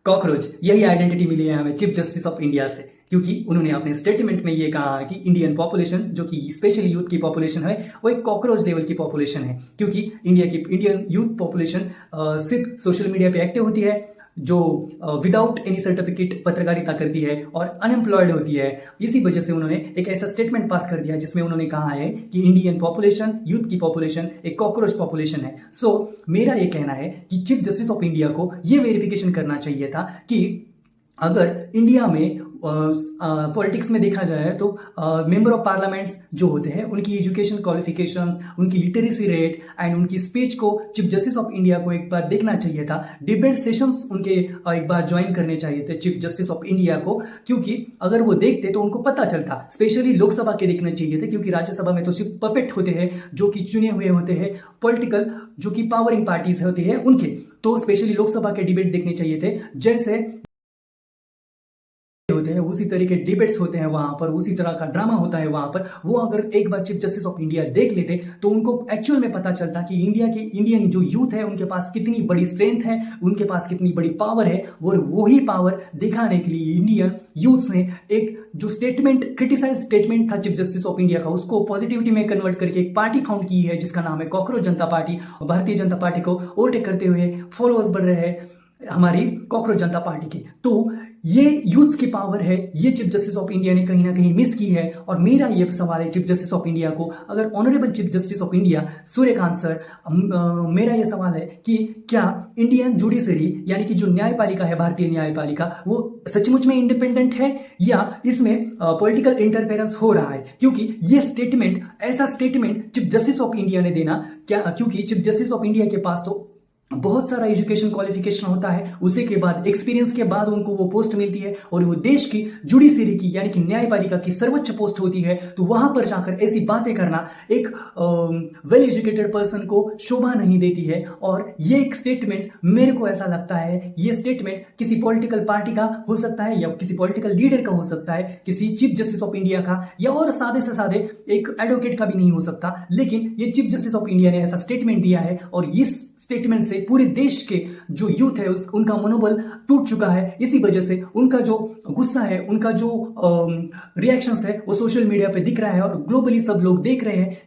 Cockroach, यही identity मिली है हमें चीफ जस्टिस ऑफ इंडिया से, क्योंकि उन्होंने अपने स्टेटमेंट में ये कहा कि इंडियन पॉपुलेशन, जो कि स्पेशली यूथ की पॉपुलेशन है, वो एक कॉकरोच लेवल की पॉपुलेशन है, क्योंकि इंडियन यूथ पॉपुलेशन सिर्फ सोशल मीडिया पे एक्टिव होती है, जो विदाउट एनी सर्टिफिकेट पत्रकारिता करती है और अनएम्प्लॉयड होती है। इसी वजह से उन्होंने एक ऐसा स्टेटमेंट पास कर दिया जिसमें उन्होंने कहा है कि इंडियन पॉपुलेशन, यूथ की पॉपुलेशन एक कॉकरोच पॉपुलेशन है। सो मेरा ये कहना है कि चीफ जस्टिस ऑफ इंडिया को ये वेरिफिकेशन करना चाहिए था कि अगर इंडिया में पॉलिटिक्स में देखा जाए तो मेंबर ऑफ पार्लियामेंट्स जो होते हैं, उनकी एजुकेशन क्वालिफिकेशंस, उनकी लिटरेसी रेट एंड उनकी स्पीच को चीफ जस्टिस ऑफ इंडिया को एक बार देखना चाहिए था। डिबेट सेशंस उनके एक बार ज्वाइन करने चाहिए थे चीफ जस्टिस ऑफ इंडिया को, क्योंकि अगर वो देखते तो उनको पता चलता। स्पेशली लोकसभा के देखने चाहिए थे, क्योंकि राज्यसभा में तो सिर्फ पपेट होते हैं जो कि चुने हुए होते हैं, पॉलिटिकल जो कि पावरिंग पार्टीज होती है उनके। तो स्पेशली लोकसभा के डिबेट देखने चाहिए थे, जैसे होते हैं उसी तरह के डिबेट्स होते हैं वहां पर, उसी तरह का ड्रामा होता है वहां पर। वो अगर एक बार चीफ जस्टिस ऑफ इंडिया देख लेते तो उनको एक्चुअल में पता चलता कि इंडियन जो यूथ है उनके पास कितनी बड़ी स्ट्रेंथ है, उनके पास कितनी बड़ी पावर है। और वही पावर दिखाने के लिए इंडियन यूथ ने एक जो क्रिटिसाइज स्टेटमेंट था चीफ जस्टिस ऑफ इंडिया का, उसको पॉजिटिविटी में कन्वर्ट करके एक पार्टी फाउंड की है जिसका नाम है कॉकरोच जनता पार्टी। और भारतीय जनता पार्टी को ओवरटेक करते हुए फॉलोअर्स बढ़ रहे हैं हमारी कॉकरोच जनता पार्टी के। तो ये यूथ की पावर है, ये चीफ जस्टिस ऑफ इंडिया ने कहीं ना कहीं मिस की है। और मेरा ये सवाल है चीफ जस्टिस ऑफ इंडिया को, अगर honourable chief justice of India Suryakant sir, मेरा ये सवाल है कि क्या इंडियन जुडिशरी यानी कि जो न्यायपालिका है, भारतीय न्यायपालिका, वो सचमुच में इंडिपेंडेंट है या इसमें पॉलिटिकल इंटरफेरेंस हो रहा है? क्योंकि ये स्टेटमेंट, ऐसा statement chief justice of India ने देना क्या, क्योंकि चीफ जस्टिस ऑफ इंडिया के पास तो बहुत सारा एजुकेशन क्वालिफिकेशन होता है, उसी के बाद एक्सपीरियंस के बाद उनको वो पोस्ट मिलती है और वो देश की जुडिशरी की यानी कि न्यायपालिका की सर्वोच्च पोस्ट होती है। तो वहां पर जाकर ऐसी बातें करना एक वेल एजुकेटेड पर्सन को शोभा नहीं देती है। और ये एक स्टेटमेंट, मेरे को ऐसा लगता है ये स्टेटमेंट किसी पॉलिटिकल पार्टी का हो सकता है या किसी पॉलिटिकल लीडर का हो सकता है, किसी चीफ जस्टिस ऑफ इंडिया का या और सादे से सादे एक एडवोकेट का भी नहीं हो सकता। लेकिन ये चीफ जस्टिस ऑफ इंडिया ने ऐसा स्टेटमेंट दिया है और इस स्टेटमेंट से पूरे देश के जो यूथ है उनका मनोबल टूट चुका है। इसी वजह से उनका जो गुस्सा है, उनका जो रिएक्शंस है, वो सोशल मीडिया पे दिख रहा है और ग्लोबली सब लोग देख रहे हैं।